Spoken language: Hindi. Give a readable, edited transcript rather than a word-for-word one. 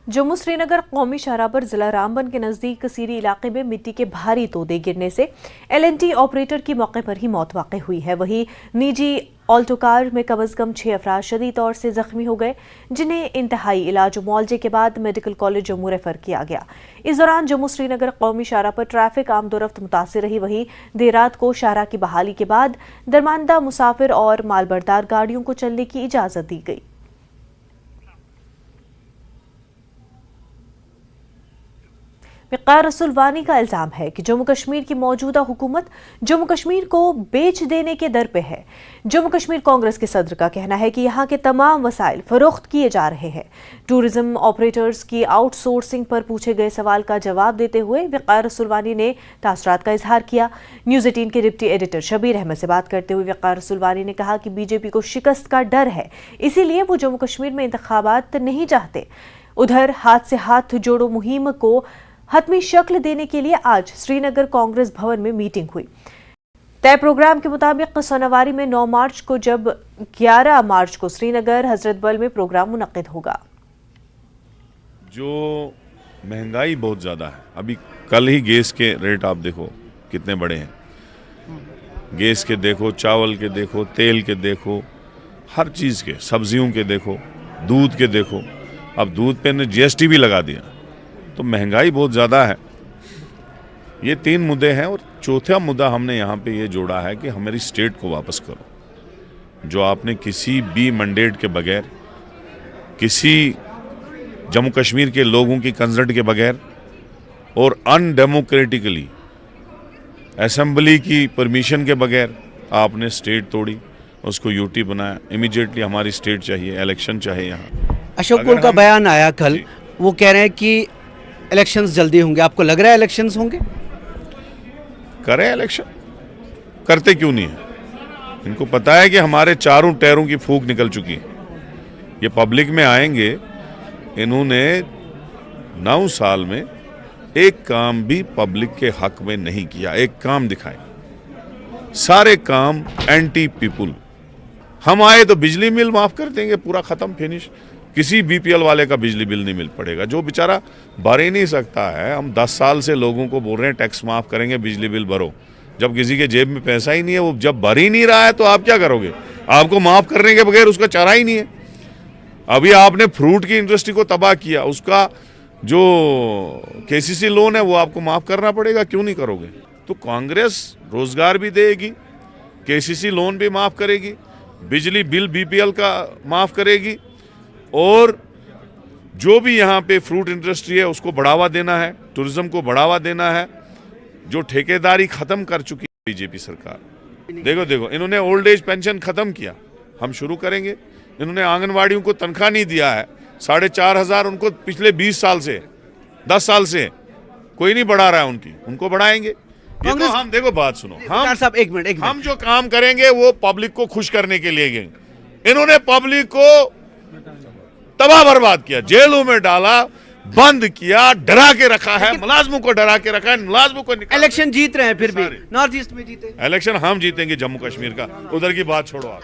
जम्मू श्रीनगर कौमी शाहराह पर जिला रामबन के नजदीक सीरी इलाके में मिट्टी के भारी तोदे गिरने से LNT ऑपरेटर की मौके पर ही मौत वाक़ई हुई है। वहीं निजी ऑल्टो कार में कम अज कम 6 अफराद शदीद तौर से जख्मी हो गए, जिन्हें इंतहाई इलाज मुआवजे के बाद मेडिकल कॉलेज जम्मू रेफर किया गया। इस दौरान जम्मू श्रीनगर कौमी शाहराह पर ट्रैफिक आमदोरफ्त मुतासिर रही। वहीं देर रात को शाहराह की बहाली के बाद दरमानदा मुसाफिर और मालबरदार गाड़ियों को चलने की इजाजत दी गई। वक़ार रसूलवानी का इल्जाम है कि जम्मू कश्मीर की मौजूदा हुकूमत जम्मू कश्मीर को बेच देने के दर पे है। जम्मू कश्मीर कांग्रेस के सदर का कहना है कि यहाँ के तमाम वसाइल फरोख्त किए जा रहे हैं। टूरिज्म ऑपरेटर्स की आउटसोर्सिंग पर पूछे गए सवाल का जवाब देते हुए वक़ार रसूलवानी ने तासरात का इजहार किया। न्यूज़ 18 के डिप्टी एडिटर शबीर अहमद से बात करते हुए वक़ार रसूलवानी ने कहा कि बीजेपी को शिकस्त का डर है, इसीलिए वो जम्मू कश्मीर में इंतखाबात नहीं चाहते। उधर हाथ से हाथ जोड़ो मुहिम को हतमी शक्ल देने के लिए आज श्रीनगर कांग्रेस भवन में मीटिंग हुई। तय प्रोग्राम के मुताबिक सोनावारी में 9 मार्च को जब 11 मार्च को श्रीनगर हजरत बल में प्रोग्राम मुनक्किद होगा। जो महंगाई बहुत ज़्यादा है, अभी कल ही गैस के रेट आप देखो कितने बड़े हैं। गैस के देखो, चावल के देखो, तेल के देखो, हर चीज़ के, सब्जियों के देखो, दूध के देखो। अब दूध पे ने GST भी लगा दिया, तो महंगाई बहुत ज़्यादा है। ये 3 मुद्दे हैं और चौथा मुद्दा हमने यहाँ पे ये जोड़ा है कि हमारी स्टेट को वापस करो। जो आपने किसी भी मैंडेट के बगैर, किसी जम्मू कश्मीर के लोगों की कंसल्ट के बगैर और अनडेमोक्रेटिकली असेंबली की परमिशन के बगैर आपने स्टेट तोड़ी, उसको यूटी बनाया। इमीडिएटली हमारी स्टेट चाहिए, इलेक्शन चाहिए। यहाँ अशोक कुल का बयान आया कल, वो कह रहे हैं कि इलेक्शंस जल्दी होंगे। आपको लग रहा है इलेक्शंस होंगे? करें इलेक्शन, करते क्यों नहीं है? इनको पता है कि हमारे चारों टैरों की फूंक निकल चुकी है। ये पब्लिक में आएंगे। इन्होंने 9 साल में एक काम भी पब्लिक के हक में नहीं किया। एक काम दिखाए, सारे काम एंटी पीपुल। हम आए तो बिजली बिल माफ कर देंगे, पूरा खत्म, फिनिश। किसी BPL वाले का बिजली बिल नहीं मिल पड़ेगा, जो बेचारा भर ही नहीं सकता है। हम 10 साल से लोगों को बोल रहे हैं टैक्स माफ करेंगे, बिजली बिल भरो। जब किसी के जेब में पैसा ही नहीं है, वो जब भर ही नहीं रहा है, तो आप क्या करोगे? आपको माफ करने के बगैर उसका चारा ही नहीं है। अभी आपने फ्रूट की इंडस्ट्री को तबाह किया, उसका जो KCC लोन है वो आपको माफ करना पड़ेगा, क्यों नहीं करोगे? तो कांग्रेस रोजगार भी देगी, KCC लोन भी माफ करेगी, बिजली बिल BPL का माफ करेगी, और जो भी यहाँ पे फ्रूट इंडस्ट्री है उसको बढ़ावा देना है, टूरिज्म को बढ़ावा देना है। जो ठेकेदारी खत्म कर चुकी है बीजेपी सरकार। देखो इन्होंने ओल्ड एज पेंशन खत्म किया, हम शुरू करेंगे। इन्होंने आंगनवाड़ियों को तनख्वाह नहीं दिया है, 4,500 उनको पिछले 20 साल से, 10 साल से कोई नहीं बढ़ा रहा है उनकी, उनको बढ़ाएंगे। ये तो हम, देखो बात सुनो, हम साहब एक मिनट, हम जो काम करेंगे वो पब्लिक को खुश करने के लिए। इन्होंने पब्लिक को तबाह बर्बाद किया, जेलों में डाला, बंद किया, डरा के रखा है, मुलाजमों को डरा के रखा है, मुलाजमों को इलेक्शन जीत रहे हैं, फिर भी नॉर्थ ईस्ट में जीते। इलेक्शन हम जीतेंगे जम्मू कश्मीर का, उधर की बात छोड़ो आप।